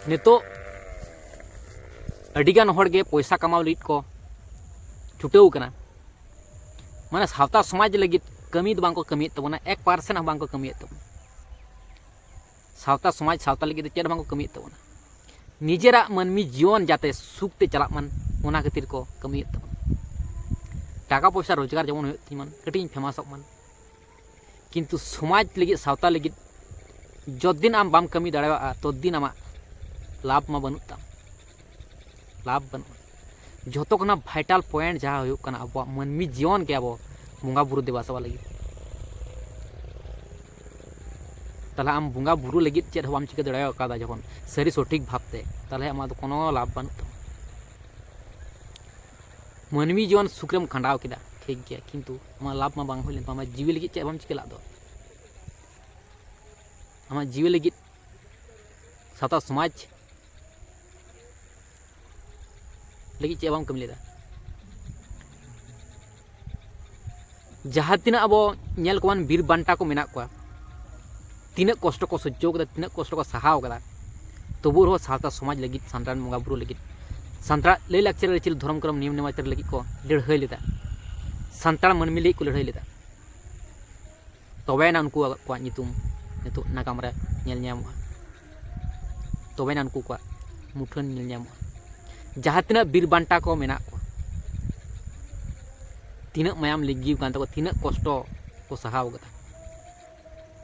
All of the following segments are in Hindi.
नितो अडिगान होड़गे पैसा कमाव लगित को छुटाव कना माने सावता समाज लगित कमी दो बांको कमी तबना 1% हम बांको कमी तबना सावता समाज सावता लगित चेद बांको कमी तबना निजेरा मनमी जीवन जाते सुखते चला मन ओना खातिर को कमी तबना टाका पैसा रोजगार जेमन होय तिमन कटिंग फेमस मन किंतु समाज लगित सावता लगित जो दिन आम बाम कमी दाड़ा तो दिन आमा लाभ मा बनू ताम लाभ बनू जो भाइटाल पॉइंट जहाँ होना अब मनमी जीवन के अब बंगा बुरु देवा सेवा लगे ताले आम बंगा बुरु लगे चेद हम चिका दाड़ा जो सारी सठिक भावते ताले आम कोनो लाभ बनू ताम मनमी जीवन सुखरेम खांडाव किदा ठीक गया किंतु आम लाभ मा बांग होइलेन आम जीवी लगे चेद हम चिका लाद आम जीवी लगे सावता समाज लगी चे बाम कमी लेदा जहाँ तीना अब नेल कोन बीर बांटा को मेना को तीना कष्ट को सह्य कदा तीना कष्ट को सहाव कदा तबु रहो सावता समाज लगी सांतान बंगा बुरु लगी सांता लय लाक्चर चिल धर्म क्रम नियम नेमाचार लगी को लड़ाई लेदा सांतान मनमी लई को लड़ाई लेदा तबेना उनको को नितुम नितो नागाम रे नेल ᱧᱟᱢᱚᱜᱼᱟ तबेना उनको को मुठन नेल ᱧᱟᱢᱚᱜᱼᱟ जहाँ तीना बीर बांटा को मेना को तीना मायाम लिगी कान तको तीना कष्ट को सहाव गदा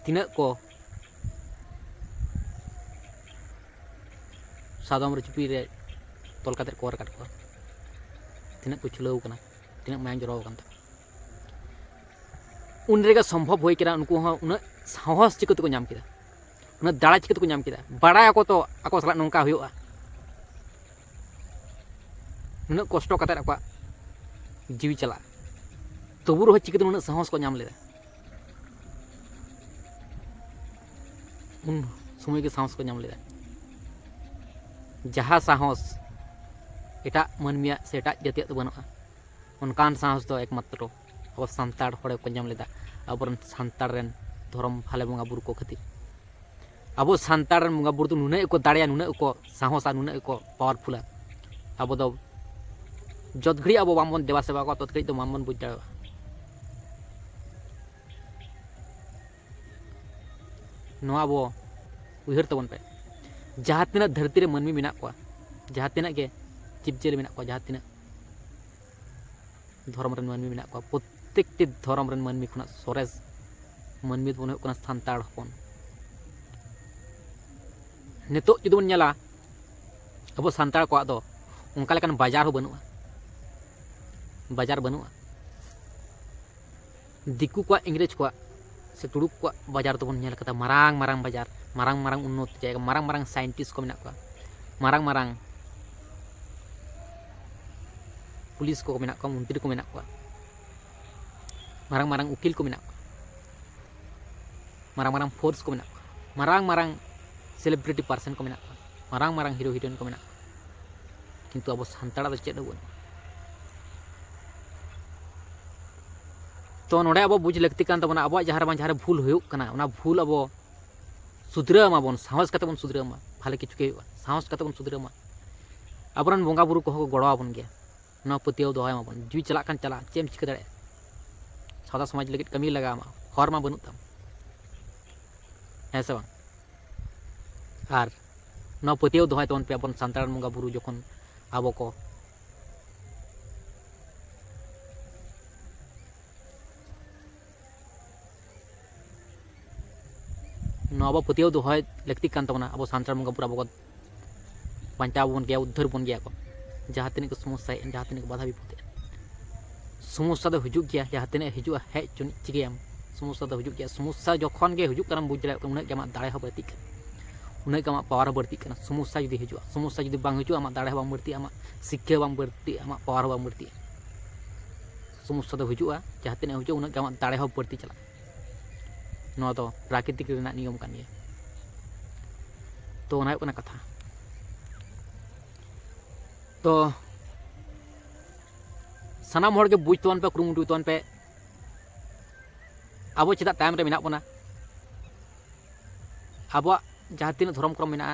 तीना को सादम रे चुपी रे तोल काते को रकाट को तीना को छुलाव कना तीना मायाम जराव कान उन रेगा संभव होय केरा उनको उन साहस चिकत को नाम केदा उन दाड़ा चिकत को नाम केदा बाड़ा को तो आको सला नोंका हुयोआ उन कष्ट कता जीवी चला तबु रहो चिकते उन साहस को नाम लेदा उन समय के साहस को नाम लेदा जहाँ साहस एटा मनमिया से एटा जातिया तो बनुआ उनकान साहस तो एकमात्र अब सांताड़ होड़े को नाम लेदा अब सांताड़ रेन धर्म भाले बंगा बुरु को खातिर अब सांताड़ रेन बंगा बुरु तो नुने को दाड़िया नुने को साहसा नुने को पावरफुला अब दो जत घड़ी अब बामन देवा सेवा को तत घड़ी तो बामन बुझ दाड़ा नोआ अब उहर तबन पे जहाँ तीना धरती रे मनमी मेना को जहाँ तीना के जीवजेल मेना को जहाँ तीना धर्म रन मनमी मेना को प्रत्येक धर्म रन मनमी खुना सोरेस मनमी बन होना सांताड़ हपन नितो जुदी बन नेला अब सांताड़ को दो उनका लेकान बाजार हो बनुआ बाजार बनुआ दिकू को इंग्रेज को से तुड़ुक को बाजार तो बन नेल कता मारांग मारांग बाजार मारांग मारांग उन्नत जायगा मारांग मारांग साइंटिस्ट को मेना को मारांग मारांग पुलिस को मेना को मंत्री को मेना को मारांग मारांग उकिल को मेना को मारांग मारांग फोर्स को मेना को मारांग मारांग सेलिब्रिटी पर्सन को मेना को मारांग मारांग हीरो हीरोइन को मेना को किंतु अब सांताड़ा चेद बन तो नोड़े अब बुझ लगती कान तबना अब जहाँ भूल हुयुक कना उना भूल अब सुधरामा बन साहस कते बन सुधरामा भाले किछु के साहस कते बन सुधरामा अबरन बंगा बुरु को गड़वा बन गया ना पतियाव दोहायमा बन जीवी चला कान चला चेम चिका दाड़े सादा समाज लगित कमी लगामा हर मा बनुताम ऐसे बांग आर ना पतियाव दोहाय तबन पे अपन सांताड़ बंगा बुरु जखन आबो को अब पतियाव दोहाय लगती कान तबना अब सांताड़ बंगा बुरु अब बांचाव बन गया उद्धार बन गया को जहाँ तीन को समस्या जहाँ तीन को बाधा विपत्ति समस्या तो हजूक गया जहाँ तीन हजूआ हेज चुन चिकेम समस्या तो हजूक गया समस्या जखन के हजूक कना बुझ दाड़े उन्हें आम दाड़े हो बढ़ती उन्हें आम पावर बढ़ती समस्या जुदी हजूआ समस्या जुदी बांग हजूआ आम दाड़े बांग बढ़ती आम शिक्षा बांग बढ़ती आम पावर बांग बढ़ती समस्या तो हजूआ जहाँ तीन हजूआ उन्हें आम दाड़े हो बढ़ती चला नोआ तो प्राकृतिक नियम कान गया तो कथा तो सानाम होड़ के बुझ तवन पे कुरुमुटु तवन पे अब चेदा तायम रे मेना बना अब जहाँ तीन धर्म क्रम मेना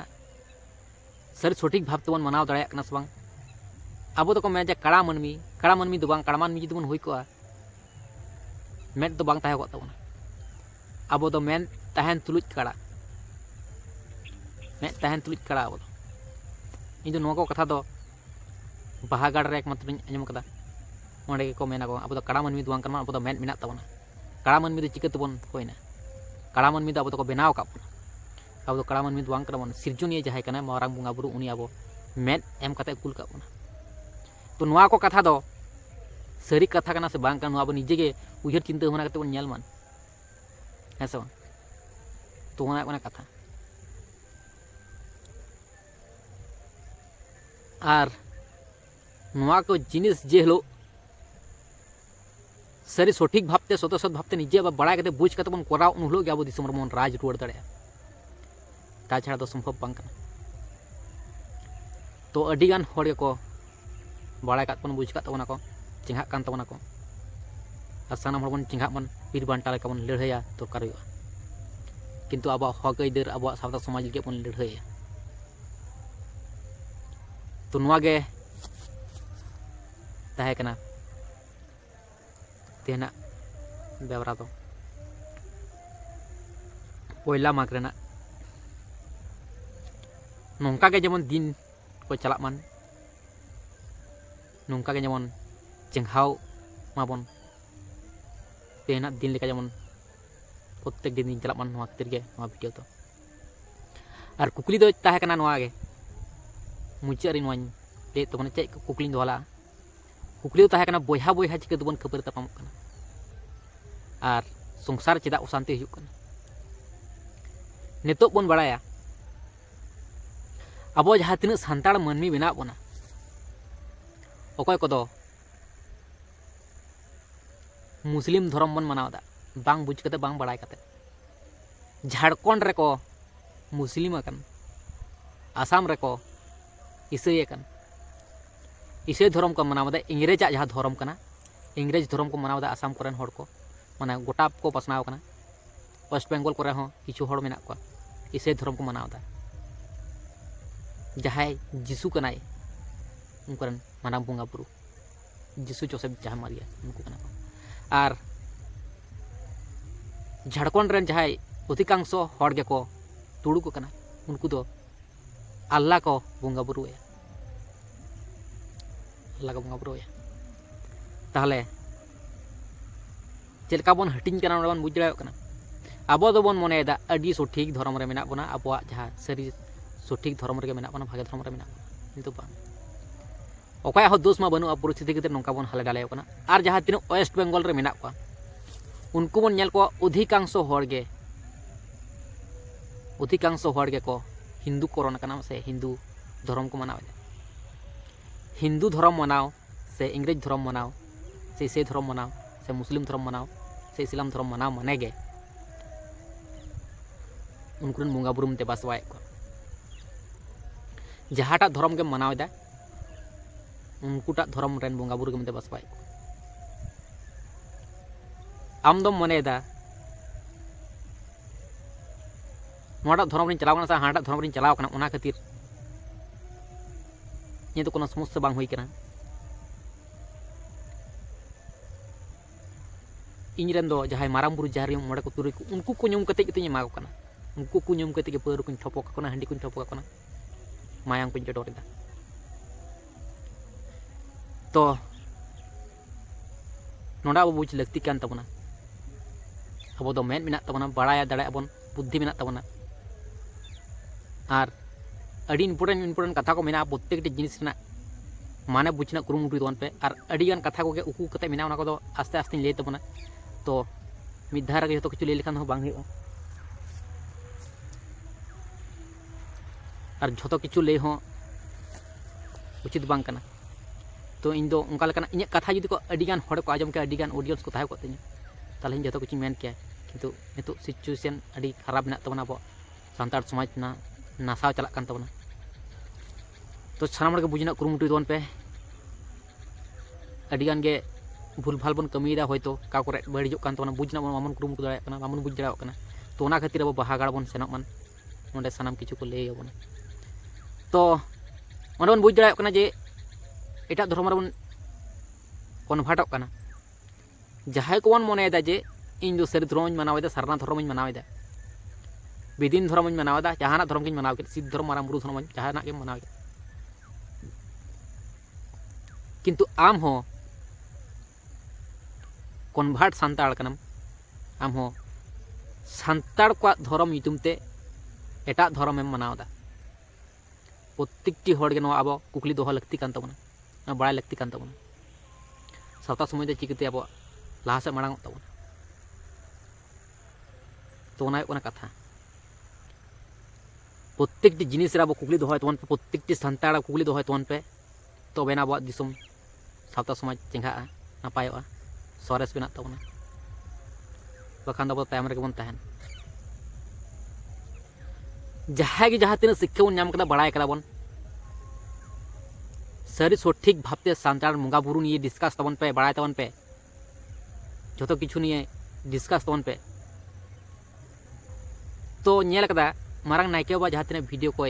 सारी सठिक भाव तेबन मनाव दाड़ेयाग कना से बांग अब तो मेन कड़ा मानमी दो बांग कड़ा मानमी जुदी बन हुई कोआ मेद तो बांग ताहे को ताबोना अब तो मेन तहन तुलुज कड़ा मेद तहन तुलुज कड़ा अब इन दो नोको कथा दो बाहागाड़ रे एकमात्र आंजम कदा ओंडे को मेना को अब तो कड़ा मानमी दो बांग कना अब तो मेद मेना ताबोना कड़ा मानमी दो चिका तबन होइना कड़ा मानमी दो अब तो को बेनाव का अब तो कड़ा मानमी दो बांग कना सिरजनिया जहाय कना मारांग बुंगा बुरु उनी अब मेद एम कते कुल का बोना तो नुआ को कथा दो सारी कथा कना से बांग कना अब निजे के उयहर चिंता भावना करते बन नेल मान है से तो होना कथा आर नुआ को जिनिस जे हलो सारी सठिक भावते सत सत भावते निजे अब बड़ा करते बुझ करते बन कोराव उन हलो अब दिसम मन राज रुआड़ दाड़े ताछाड़ा तो सम्भव बांग कना तो अडिगान हर को बड़ा कात बन बुझ कात तबना को चिंघा कान तबना को और सानाम हर बन चिंघा बन पीर बांटा लेका बन लड़ाइया दरकार हुआ किंतु अब हक आइदार अब सावता समाज लगे बन लड़ाइया तो नुआगे ताहे कना तेना बेवरा दो पहला माग रेना नोंका के जेमन दिन को चला मान नोंका के जेमन चिंघाव माबन तेना दिन लेका जेमन प्रत्येक दिन चला मान नोआ खातिर गे नोआ वीडियो तो और कुकली दो ताहे कना नोआ गे मुचाद रे नोआ ले तो माने चेक कुकली दोला कुकली दो ताहे कना बोहा बोहा चिका दोबन खबर तापाम कना और संसार चेदा अशांति हिजुग कना नितो बन बड़ाया अब जहाँ तीन सानताड़ मानमी बना बना अकय को मुस्लिम धर्म बन मनावदा बांग बुझ कते बांग बड़ाय कते झारखंड रेको मुस्लिम अकन आसाम रेको ईसाई अकन ईसाई धर्म को मनावदा इंग्रेजा जहाँ धर्म कना इंग्रेज धर्म को मनावदा आसाम कोरेन हर को माने गोटा को पसनाव कना वेस्ट बेंगल कोरे हो किछु हर मेना को ईसाई धर्म को मनावदा जहाँ जीसु कनाय उनकरन माना बुंगा बुरु जीसु जोसेफ जहाँ मारिया उनको कना और झारखंड रेन जहाँ अधिकांश हर गे को तुड़ू को कना उनको तो अल्लाह को बुंगा बुरुया अल्लाह को बुंगा बुरुया ताहले चेलका बन हटिंग कना बन बुझ दाड़ेयाग कना अब दो बन मनेदा अडी सठिक धर्म रे मेना बना अब जहाँ सारी सठिक धर्म रे मेना बना भागे धर्म रे मेना बना किंतु बा अकय हो दोष मा बनुआ परिस्थिति खातिर नोंका बन हाले डालेयाग कना और जहाँ तीन वेस्ट बेंगल रे मेना को उनको बन नेल को अधिकांश हर गे को हिंदू कोरोना कना से हिंदू धर्म को मनाव हिंदू धर्म मनाव से इंग्रेज धर्म मनाव से ईसाई धर्म मनाव से मुस्लिम धर्म मनाव से इस्लाम धर्म मनाव माने गे उनको बंगा बुरुम ते बासवाए को जहाँटा धर्म के मनावदा उनकुटा धर्म रेन बंगा बुरु के मते बासवाए को आम दम मनेदा नोटा धर्म रे चलाव कना से हाटा धर्म रे चलाव कना ओना खातिर ये तो कोनो समस्या बांग हुई कना इनरेन दो जहां माराम बुरु जारी मोड़े को तुरुई को उनको को ᱧᱩᱢ कते गितुኝ एमा कना उनको को ᱧᱩᱢ कते के पेर को ठोपक कना हंडी को ठोपक कना मायांग को जडोरिदा तो नोडा अब बुझ लगती कान तबना अब दो मेन मिना तबना बड़ाया दाड़े अबन बुद्धि मिना तबना और अड़ी इम्पोर्टेंट कथा को मेना प्रत्येक जिनिस ना माने बुझना कुरुमुटु दोन पे और अड़ीगान कथा को उकू कते मेना ओना को दो आस्ते आस्ते लई तबना तो मिद धारा के जतो किछु लई लेखान हो बांग हुआ और झोतो किछु लई हो उचित बांग कना तो इन दो उनका लेकाना इᱧ कथा जुदी को अड़ीगान हड़ को आजम के अड़ीगान ऑडियंस को ताहे को तिᱧ ताले जतो किछु मेन के किंतु नितो सिचुएशन अड़ी खराब ना तबना बो सानताड़ समाज ना नासाव चला कान तबना तो सानाम के बुझना कुरुमुटु दोन पे अड़ीगान गे भूल भाल बन कमीदा होयतो का करे बड़िजो कान तबना बुझना मामन कुरुमुटु दाड़ा कना मामन बुझ दाड़ा कना तो ओना खातिर अब बाहागाड़ बन सेनक मान नोंडे सानाम किछु को लई यबना तो ओंडे बन बुझ दाड़ेयाग कना जे एटाग धर्म रे बन कन्भार्टोग कना जहां को बन मनेदा जे इन दो सारी धर्म मानावेदा सारना धर्म मानावेदा बेदिन धर्म मानावेदा जहाना धर्म की मानाव के सिद्ध धर्म माराम बुरु धर्म जहाना के मानाव किंतु आम हो कन्भार्ट सान्ताड़ कनाम आम हो सान्ताड़ को धर्म युतुमते एटाग धर्म एम मानावदा प्रत्येकटी हड़गे नवा आबो कुकली दोह लाक्ति कान ताबोना बाड़ाय लाक्ति कान ताबोना सावता समाज दो चिकाते आबो लाहा सेद माड़ांग ताबोना तो ओना हुयुग कना कथा प्रत्येकटी जिनिस रे आबो कुकली दोहय तबोन पे प्रत्येकटी सान्ताड़ कुकली दोहय तबोन पे तबेना आबो दिसम सावता समाज चेंगाआ नापायोआ सरेस बेनाग ताबोना बखान दो तायम रेगे बन तहन जहाँ की जहाँ तीन शिक्षा बन नाम बड़ा बन सारी सठिक भावते सान्ताड़ बंगा बुरु निये डिसकास तबन पे बड़ा तबन पे जो किछु निये डिसकास तबन पे तो नेल कदा मारांग नायके बाबा जहाँ तीन भिडियो को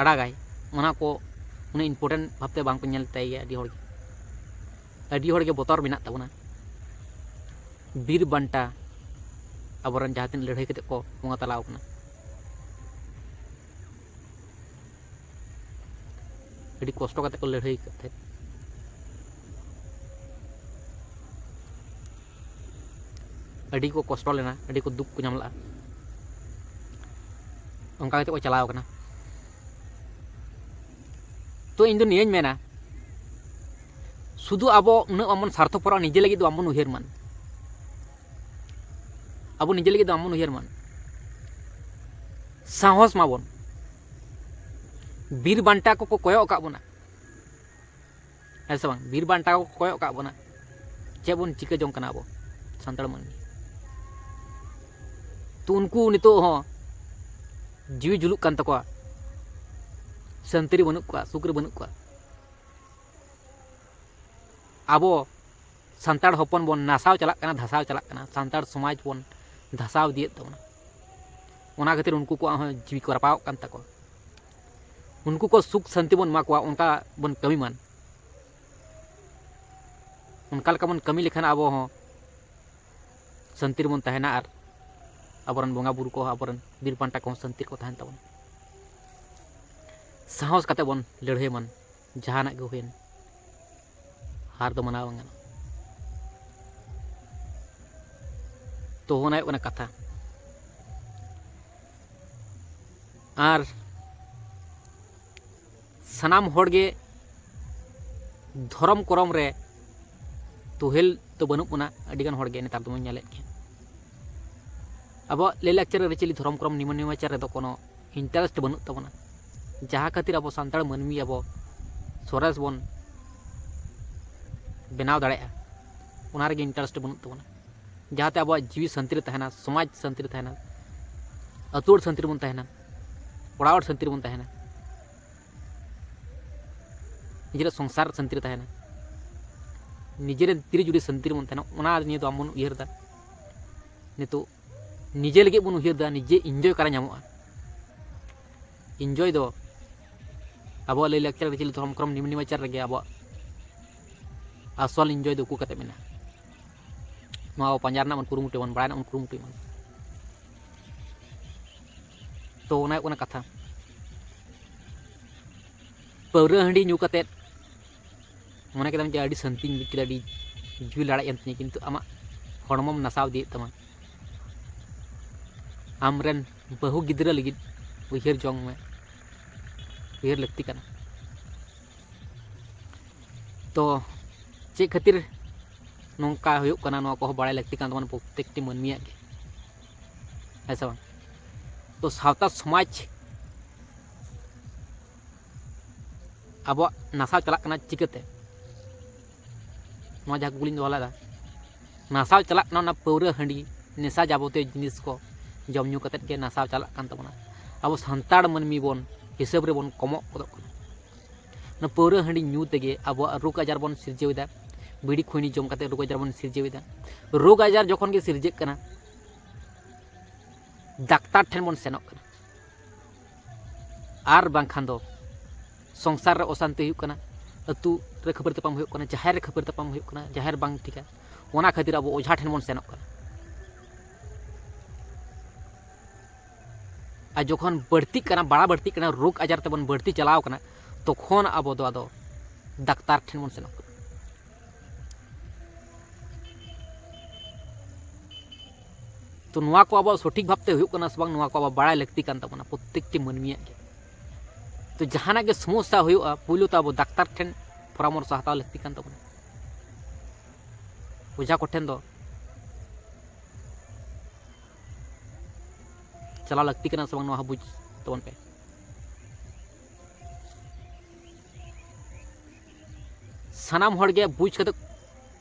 अड़ागाय ओना को उन्हें इम्पोर्टेंट भावते बांग को नेल ताय अडी हड़ के बतर मेना तबना बीर बांटा आबोरन जहाँ तीन लड़ाई कते को बंगा तलाव कना अड़ी कष्ट करते को लड़ाई करते अड़ी को कष्ट लेना अड़ी को दुख को नामला उनका करते को चलाव कना तो इन दो नियन मेना शुधु आबो उन्ना अमन स्वार्थपर निजे लगी दो अमन उहेर मान आबो निजे लगी दो अमन उहेर मान साहस माबन बीर बांटा को कोयो का बोना ऐसा बांग बीर बांटा को कोयो का बोना चे बन चिका जों कना आबो सान्ताड़ मन तो उनको नितो हो जीवी जुलुक कान तकोआ संतरी बनुक कोआ सुकरी बनुक कोआ आबो सान्ताड़ हपन बन नासाव चलाक कना धसाव चलाक कना सान्ताड़ समाज बन धसाव दिए तबना ओना खातिर उनको को जीवी को रपाव कान तकोआ उनको को सुख शांति बन मा को उनका बन कमी मान उनका लका बन कमी लेखन आबो हो शांति बन तहना और आबरन बंगा बुरु को आबरन बीर पांटा को शांति को तहन तबन साहस कते बन लड़ाई मान जहाना के हुएन हार दो मनाव गाना तो होना हुयुग कना कथा और सानाम हड़गे धर्म करम रे तुहेल तो बनू बना अडिगान हड़गे नेतार दो नेलेद के अब लैलाकचार आरिचाली धर्म करम नियम नेमाचार रे दो कोनो इंटरेस्ट बनू तबना जहाँ खातिर अब सान्ताड़ मानमी अब सरस बन बनाव दाड़ेया ओना रेगे इंटरेस्ट बनू तबना जहाँते अब जीवी शांति रे तहना समाज शांति रे तहना अतुड़ शांति रे बन तहना ओड़ावड़ शांति रे बन तहना निजे संसार शांति रे तहना निजे तिरी जुड़ी शांति रे बन तहना ओना निये दो आमबन उयहरदा नितो निजे लगे बन उयहरदा निजे एंजॉय करा नामोआ एंजॉय दो अब लैलाकचार आरिचाली धर्म करम नियम नेमाचार रेगे अब आसल एंजॉय दो को कते मेना नवा पंजार ना मन कुरुमुटी बन बड़ा ना मन कुरुमुटी मन तो ओना हुयुग कना कथा पौरा हंडी ᱧᱩ कते मने केदाम जे आडी शांतिኝ बुझ केदा आडी जीवी लड़ाई एन तिᱧ किंतु आमा हड़मम नासाव दिए तमा आमरेन बहु गिद्रा लगिद उयहर जोंग में उयहर लगती कना तो चे खातिर नोंका हुयुग कना नोआ को बड़ा लगती कान तमन प्रत्येकटी मानमिया के ऐसा बांग तो सावता समाज अब नासाव चलाक कना चिकाते नोआ जहाँ कुकुलिñ दोह लेदा नासाव चलाक कना ना पौरा हंडी नेशा जाबतीय जिनिस को जम ᱧᱩ कतेत के नासाव चलाक कान तबना अब सान्ताड़ मानमी बन हिसाब रे बन कमक गदक कना ना पौरा हंडी ᱧᱩ तेगे अब रोग आजार बन सिरजेवेदा बीड़ी खुईनी जम कते रोग आजार बन सिरजेवेदा रोग आजार जखन के सिरजेक कना डाक्तार ठेन बन सेनक कना आर बांखान दो संसार रे अशांति हुयुग कना अतु रे खबर तपाम हुयुग कना जाहेर रे खबर तपाम हुयुग कना जाहेर बांग ठीका ओना खातिर अब ओझा ठेन बन सेनोग कना आ जखन बढ़ती कना बड़ा बढ़ती कना रोग आजार तबन बढ़ती चलाव कना तखन अब दो आदो डाक्तार ठेन बन सेनोग कना तो नुआ को अब सठिक भावते हुयुग कना सबंग नुआ को अब बड़ा लगती कान तबना प्रत्येकटी मानमिया के तो जहाना के समस्या हुयुगा पुइलो तो अब डाक्तार ठेन परामर्श हताव लगती कान तबना ओझा को ठेन दो चला लगती कना सबंग नुआ बुझ तबन पे सानाम हड़ गे बुझ कते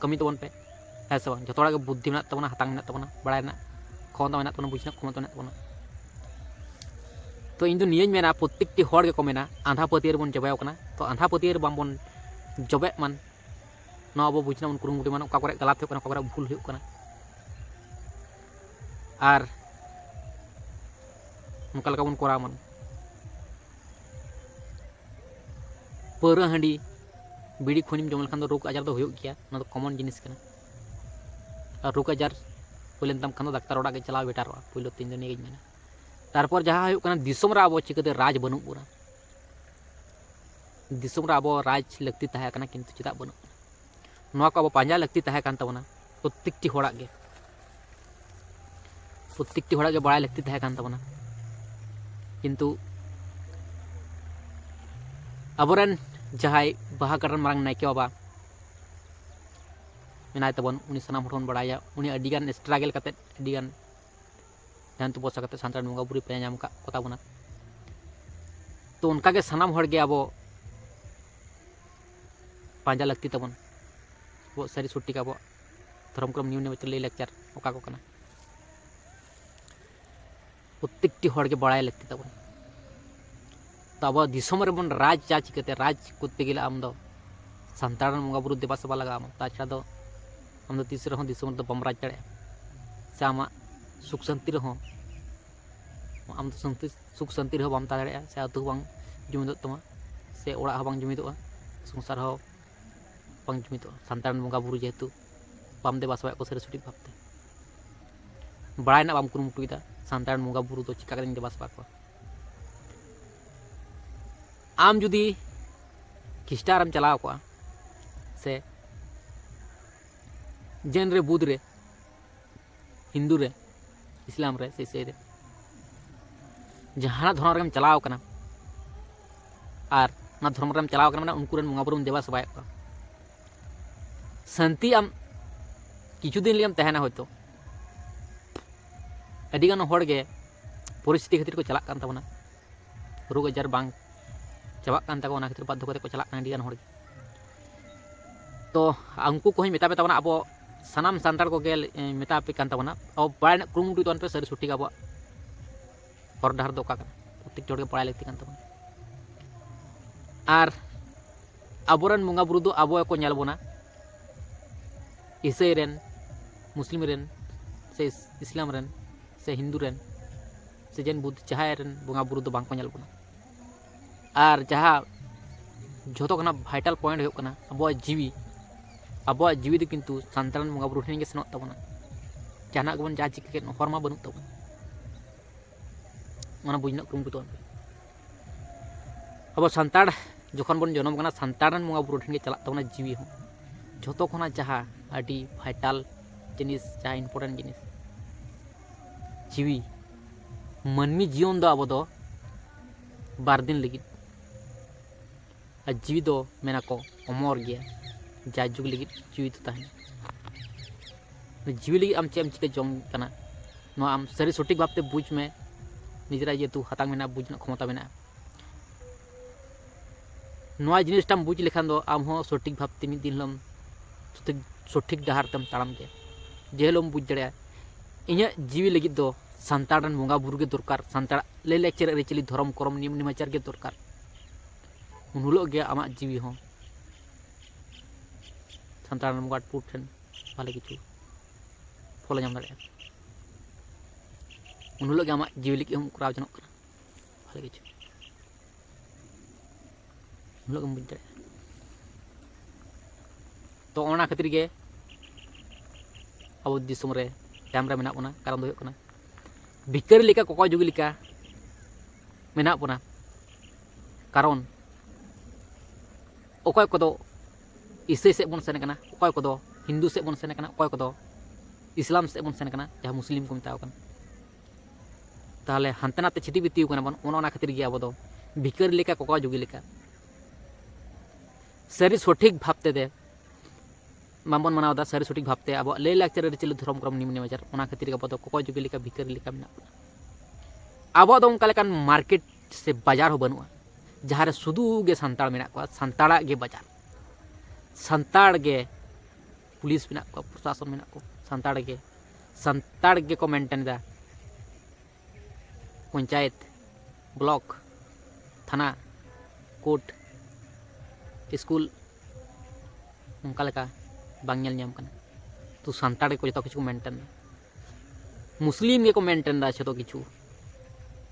कमी तबन पे है सबंग जतोड़ा के बुद्धि मेना तबना हतांग मेना तबना बड़ाय ना खौन मेना तबना बुझना खमत मेना तबना तो इन दो नियज मेना प्रत्येकटी हड़ के को मेना आंधा पतियर बन जबाव कना तो आंधा पतियर बामबन जबे मन न अब बुझना उन कुरुमुटी मन ओका करे गलत होकना ओका करे भूल हुयुग कना आर उनका लगा बन कोरा मन पौरा हांडी बीड़ी खुनिम जम लखान दो रोग आजार दो हुयुग गया ना तो कॉमन जिनिस कना और रोग आजार पहले तम खान डाक्तार ओड़ा के चलाव बेटार पहले तीन दिन निगे मेना तारपर जहाँ हुयुग कना दिसम रा अब चिकाते राज बनू बोना दिसम रा अब राज लगती तहे कना किंतु चिदा बनू नुआ को अब पांजा लगती तहे कान तबना प्रत्येकटी होड़ा के बड़ा लगती तहे कान तबना किंतु अबरन जहाय बाहा करन मांग नायके बाबा मेनाय तबन उनी सनाम हटन बड़ाया उनी अडिगान स्ट्रगल कते अडिगान ध्यान तो बसा कते सांतार बंगा बुरी पे नाम का कता बना तो उनका के सनाम हड़ गे अब पांजा लगती तबन वो सारी छुट्टी का धर्म क्रम न्यून लई लेक्चर ओका को कना प्रत्येकटी हड़ के बड़ाय लगती तबन तो अब दिसम रे बन राज जा चिकाते राज करते गेले आम दो सांतार बंगा बुरु देबा सेबा लगा आम ताछड़ा दो आम दो तीसरे हो दिसम दो बम राज दाड़े से आमा सुख शांति रहो आम तो सुख शांति रहो बाम ताड़े से आतु बांग जुमिदो तमा से ओड़ा हो बांग जुमिदो संसार हो बांग जुमिदो सांतार बंगा बुरु जेहेतु बाम देबा सेबा को सरे सठिक भावते बड़ाय ना बाम कुरुमुटुइदा सांतार बंगा बुरु दो चिका करें देबा सेबा को आम जुदी खिस्टारम चलाव को से जैन रे बुद्ध रे हिंदू रे इस्लाम रे से ईसाई रे जहां धर्म रेम चलाव कना आर ना धर्म रेम चलाव कना उनको रेन बंगा बुरुम देबा सेबाय को शांति आम किछु दिन लियम तहना होतो अडिगान हड़ गे परिस्थिति खातिर को चलाक कान तबना रोग आजार बांग चाबाक कान ताको खातिर बाध्य करते को चलाक कान अडिगान हड़ तो उनको को मेता पे तबना अब सानाम सांतार को गेल मेता पे कान तबना अब बड़ाय ना कुरुमुटु तन पे सरी छुट्टी का अब हर डहर दो का प्रत्येक जोड़ के पढ़ाई लगती कान तबना आर अबोरन बंगा बुरु दो अब को नेल बोना ईसाई रेन मुस्लिम रेन से इस्लाम रेन से हिंदू रेन से जैन बुद्ध जहां रेन बंगा बुरु दो बांग को नेल बोना आर जहां जोतो कना वाइटल पॉइंट हो कना अब जीवी दो किंतु सांतार बंगा बुरु ठेन गे सेनोग तबना जाना गबन जा चिका के हरमा बनू तबना ओना बुझना कुरुमुटु तबन अब सांतार जखन बन जन्म कना सांतार बंगा बुरु ठेन गे चला तबना जीवी हो जोतो खना जहां अडी वाइटल जिनिस जहां इम्पोर्टेंट जिनिस जीवी मानमी जीवन दो अब दो बार दिन लगी जीवी दो मेना को अमर गया जा जुग लगी जीवी तो तहन जीवी लगी आम चेम चिका जम कना नो आम सरी सठिक भावते बुझ में निजरा ये तू हतांग मेना बुझना क्षमता मेना नोआ जिनिसटाम बुझ लेखान दो आम हो सठिक भावते मिद दिन लम सठिक डहार तम ताड़ाम के जेहलम बुझ दड़े इन्या जीवी लगी दो सांतार बंगा बुरु के दरकार सांतार लय लाकचार अरिचली धर्म करम नियम निमाचार के दरकार उन हुलो गे आमा जीवी हो सांतार बंगा पुर ठेन भाले किछु फल नाम दाड़े उन हुलो गे आमा जीवी लगी हम कराव जनोग कना भाले किछु लोग बुझ दाड़े तो ओना खातिर गे अब दिसम रे तायम रे मेना बोना कारण दो हुयुग कना भिखारी लेका कोको जुगी लेका मेना बोना कारण ओकय कोदो ईसाई से बन सेन कना ओकय कोदो हिंदू से बन सेन कना ओकय कोदो इस्लाम से बन सेन कना जहाँ मुस्लिम को मेताव कना ताहले हानते नाते छिटी बितिव कना बन ओना खातिर गे अब दो भिखारी लेका कोको जुगी लेका सारी सठिक भावते दे मामबन मनावदा सारी सठिक भावते अब लय लाक्चर रिचल धर्म क्रम निम्न नेमाचार ओना खातिर अब दो कोको जुगी लेका भिखारी लेका मेना अब दो उनका लेकान मार्केट से बाजार हो बनुआ जहाँ रे सुदू गे सांताड़ मेना को सांताड़ा गे बाजार सांताड़ गे पुलिस मेना को प्रशासन मेना को सांताड़ गे को मेंटेन दा पंचायत ब्लॉक थाना कोर्ट स्कूल उनका लेका बांग नेल ᱧᱟᱢ कना तो सांताड़ को जतो किछु मेंटेन मुस्लिम गे को मेंटेन दा जतो किछु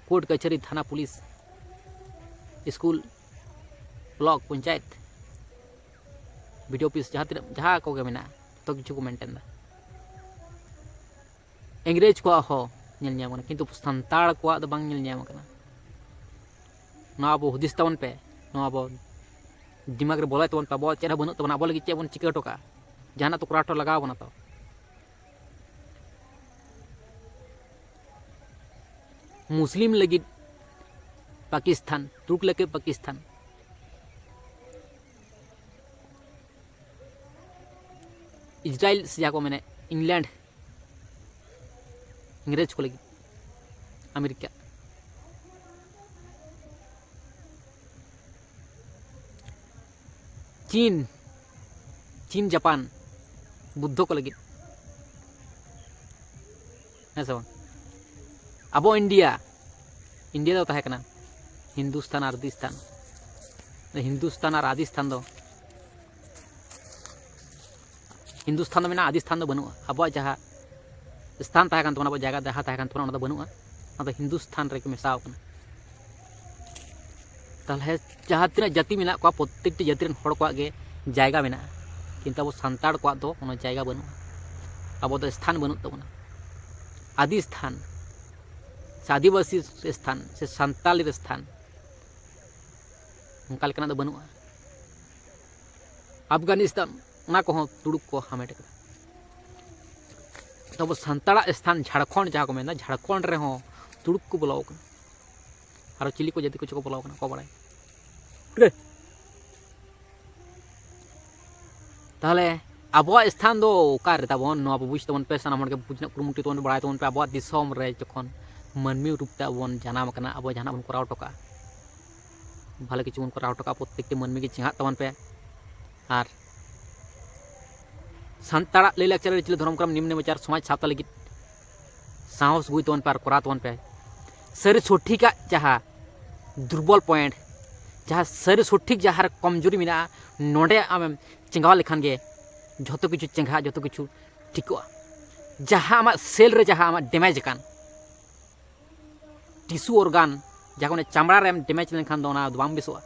कोर्ट कचहरी थाना police school block panchayat video office जहाँ को मेना तो किछु को मेंटेन दा इंग्रेज को हो नेल ᱧᱟᱢ कना किंतु सांताड़ को दो बांग नेल ᱧᱟᱢ कना ना अब हुदिस तबन पे ना अब दिमाग रे बोलाय तबन पे अब चेहरा बनु तबन अब लगी चे बन चिका टोका जहाना तो कुराटो लगाव बना तो मुस्लिम लगी पाकिस्तान तुर्क लगे पाकिस्तान इजराइल से जाको मैंने इंग्लैंड इंग्रेज को लगी अमेरिका चीन जापान बुद्ध को लगी ऐसा अब इंडिया दो तहे कना हिंदुस्तान और आदिस्थान दो हिंदुस्तान में आदिस्थान दो बनुआ अब जहाँ स्थान तहे कन तबना अब जगह जहाँ तहे कन तबना ओना दो बनुआ ओना हिंदुस्तान रे को मेसाव कना ताहले जहाँ तीना जाति मेना को प्रत्येकटी जाति रेन हड़ को गे जायगा मेना किंतु अब सांताड़ को दो ओना जायगा बनुआ अब दो स्थान बनु तबना आदि स्थान से आदिवासी स्थान से सांताली स्थान उनका लेकना दो बनुआ अफगानिस्तान उना को तुड़ुक को हामेट कदा तो अब सांताड़ा स्थान झारखंड जहाँ को मेना झारखंड रे हो तुड़ुक को बोलाव कना और चिली को जाति कुछ को बोलाव कना को बड़ाय ताहले आबो स्थान दो कार ताबन नो अब बुझ तबन पे सानाम हड़ के बुझना कुरुमुटी तबन बड़ाय तबन पे आबो दिसोम रे जखन मानवी रूप ते बन जानाम कना अब जहाना बन कराव टोका भाले किछु बन कराव टोका प्रत्येकटी मानवी के चिंहा तबन पे और सांताड़ा लय लाक्चर रिचल धर्म क्रम निम्न नेमाचार समाज सावता लगी साहस बुझ तबन पे करा तबन पे सारी सठिका जहाँ दुर्बल पॉइंट जहाँ सारी सठिक जहाँ कमजोरी मेना नोडे आम चेंगाव लेखान गे जतो किछु चेंगा जतो किछु ठिकोआ जहाँ आम सेल रे जहाँ आम डैमेज कान टिश्यू ऑर्गन जहाँ को चामड़ा रे डैमेज लेखान दो ना बांग बेसोआ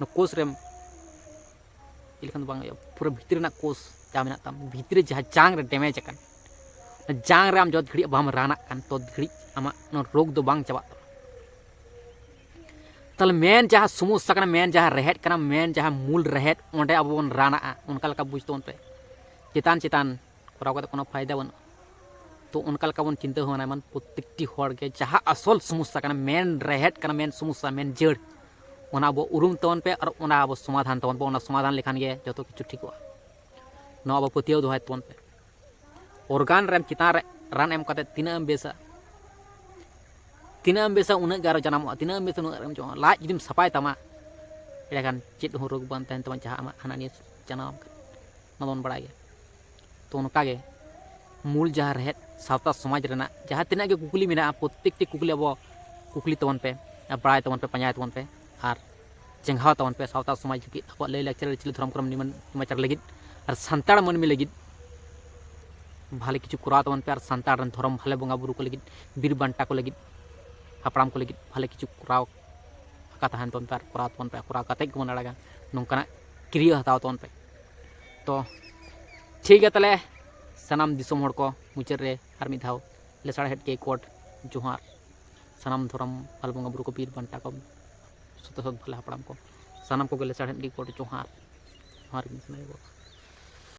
न कोष रे लेखान बांग पूरा भीतर ना कोष जहाँ मेना ताम भीतर जहाँ जांग रे डैमेज कान जांग रे आम जत घड़ी बाम राना कान तो घड़ी आमा रोग दो बांग चाबा ताले मेन जहाँ समस्या कना मेन जहाँ रेहेट कना मेन जहाँ मूल रेहेट ओंडे अब बन राना उनका लका बुझ तबन पे चेतान कराव कते कोनो फायदा बन तो उनका लका बन चिंता होना मन प्रत्येकटी हड़ के जहाँ असल समस्या कना मेन रेहेट कना मेन समस्या मेन जड़ ओना अब उरुम तबन पे और ओना अब समाधान तबन पे ओना समाधान लेखान गे जतो किछु ठिकोआ न अब पतियो दोहाय तबन पे ऑर्गन रेम चितान रे रान एम कते तिनाम बेसा उन्ना गारो जनाम तिना बेसा उन्ना जो लाज जुदीम सफाय तमा एडाखान चेद हो रोग बान तहन तमा जहाँ आमा हाना निये जनाम नबन बड़ा गया तो उनका गे मूल जहाँ रहेत सावता समाज रेना जहाँ तिना गे कुकली मेना प्रत्येकटी कुकली अब कुकली तबन पे बड़ाय तबन पे पंजाय तबन पे और चेंगाव तबन पे सावता समाज लगी अब लय लाक्चर रिचल धर्म क्रम निमन नेमाचार लगी और सांताड़ मानमी लगी भाले किछु कराव तबन पे और सांताड़ रन धर्म भाले बंगा बुरु को लगी बीर बांटा को लगी हापड़ाम को लगी भाले किछु कराव पक्का तहन तबन पे कोराव तबन पे कोराव कते गेबन अड़ागा नोंकाना क्रिया हताव तबन पे। तो ठीक है तले सनाम दिसोम हड़ को मुचाद रे आर मिद धाव लेसाड़हेद के कोट जोहार सनाम धोरम बाल बंगा बुरु को बीर बांटा को सत भले हपड़ाम को सानाम को लेसाड़हेद के कोट जोहार जोहार।